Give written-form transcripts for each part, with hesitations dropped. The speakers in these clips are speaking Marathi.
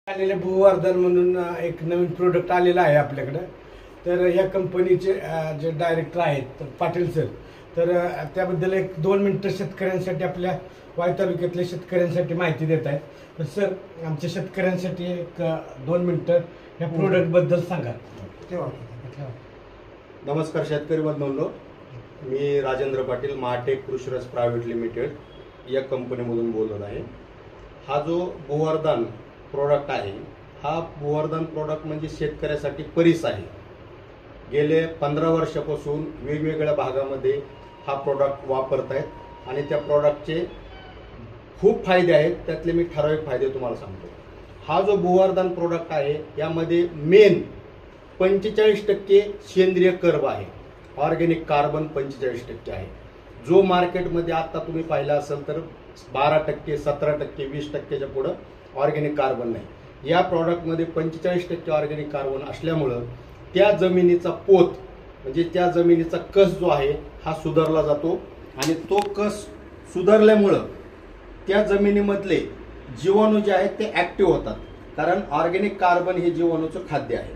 आलेले भूवर्धन म्हणून एक नवीन प्रोडक्ट आलेला आहे आपल्याकडे। तर या कंपनीचे जे डायरेक्टर आहेत पाटील सर, तर त्याबद्दल एक 2 मिनिटं शेतकऱ्यांसाठी, आपल्या वाई तालुक्यातल्या शेतकऱ्यांसाठी माहिती देत आहेत। तर सर, आमच्या शेतकऱ्यांसाठी एक 2 मिनिटं या प्रोडक्ट बद्दल सांगा। नमस्कार शेतकरी बंधूंनो, मी राजेंद्र पाटील, महाटेक कृषी रस प्रायव्हेट लिमिटेड या कंपनीमधून बोलत आहे। हा जो भूवर्धन प्रोडक्ट आहे, हा भूवर्धन प्रोडक्ट म्हणजे शेतकऱ्यासाठी परीस आहे। गेले 15 वर्षापासून वेगवेगळ्या भागामध्ये हा प्रोडक्ट वापरत आहेत आणि त्या प्रोडक्टचे खूप फायदे आहेत। त्यातले मी ठराविक फायदे तुम्हाला सांगतो। हा जो भूवर्धन प्रोडक्ट आहे, यामध्ये मेन 45% सेंद्रिय कर्ब आहे, ऑर्गेनिक कार्बन 45% आहे। जो मार्केटमध्ये आता तुम्ही पाहिला असेल तर 12%, 17%, 20%च्या पुढे ऑर्गेनिक कार्बन नाही। या प्रॉडक्टमध्ये 45% ऑर्गेनिक कार्बन असल्यामुळं त्या जमिनीचा पोत म्हणजे त्या जमिनीचा कस जो आहे हा सुधारला जातो आणि तो कस सुधारल्यामुळं त्या जमिनीमधले जीवाणू जे आहेत ते ऍक्टिव्ह होतात, कारण ऑर्गेनिक कार्बन हे जीवाणूचं खाद्य आहे।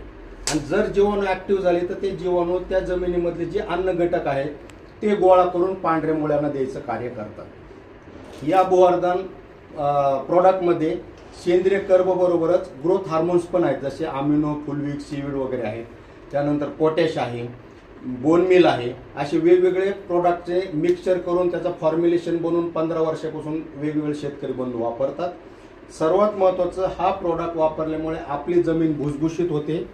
आणि जर जीवाणू ऍक्टिव्ह झाले तर ते जीवाणू त्या जमिनीमधले जे अन्न घटक आहेत ते गोळा करून पांढऱ्या मुळ्यांना द्यायचं कार्य करतात। या भूवर्धन प्रोडक्टमध्ये सेंद्रिय कर्ब बरोबरच ग्रोथ हार्मोन्स पण आहेत, जसे अमिनो, फुलविक, सीवीड वगैरे आहेत। त्यानंतर पोटॅश आहे, बोन मिल आहे। असे वेगवेगळे प्रोडक्टचे मिक्सचर करून त्याचं फॉर्म्युलेशन बनवून 15 वर्षापासून वेगवेगळे शेतकरी बंधू वापरतात। सर्वात महत्त्वाचं, हा प्रोडक्ट वापरल्यामुळे आपली जमीन भुसभुशीत होते।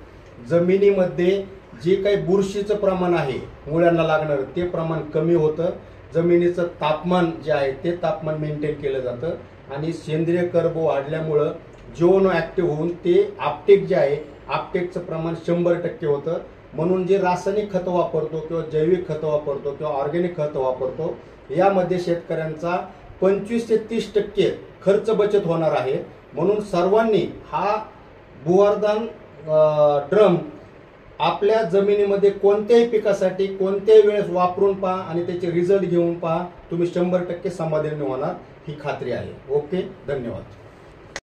जमिनीमध्ये जे काही बुरशीचं प्रमाण आहे मुळ्यांना लागणार ते प्रमाण कमी होतं। जमिनीचं तापमान जे आहे ते तापमान मेंटेन केलं जातं आणि सेंद्रिय कर्ब वाढल्यामुळं जीवाणू ऍक्टिव्ह होऊन ते आपटेक जे आहे, आपटेकचं प्रमाण 100% होतं। म्हणून जे रासायनिक खतं वापरतो किंवा जैविक खतं वापरतो किंवा ऑर्गेनिक खतं वापरतो, यामध्ये शेतकऱ्यांचा 25 ते 30% खर्च बचत होणार आहे। म्हणून सर्वांनी हा भूवर्धन ड्रम आपल्या जमिनीमध्ये कोणत्याही पिकासाठी कोणत्याही वेळेस वापरून पहा आणि त्याचे रिझल्ट घेऊन पहा। तुम्ही 100% समाधानी होणार, ही खात्री आहे। ओके, धन्यवाद।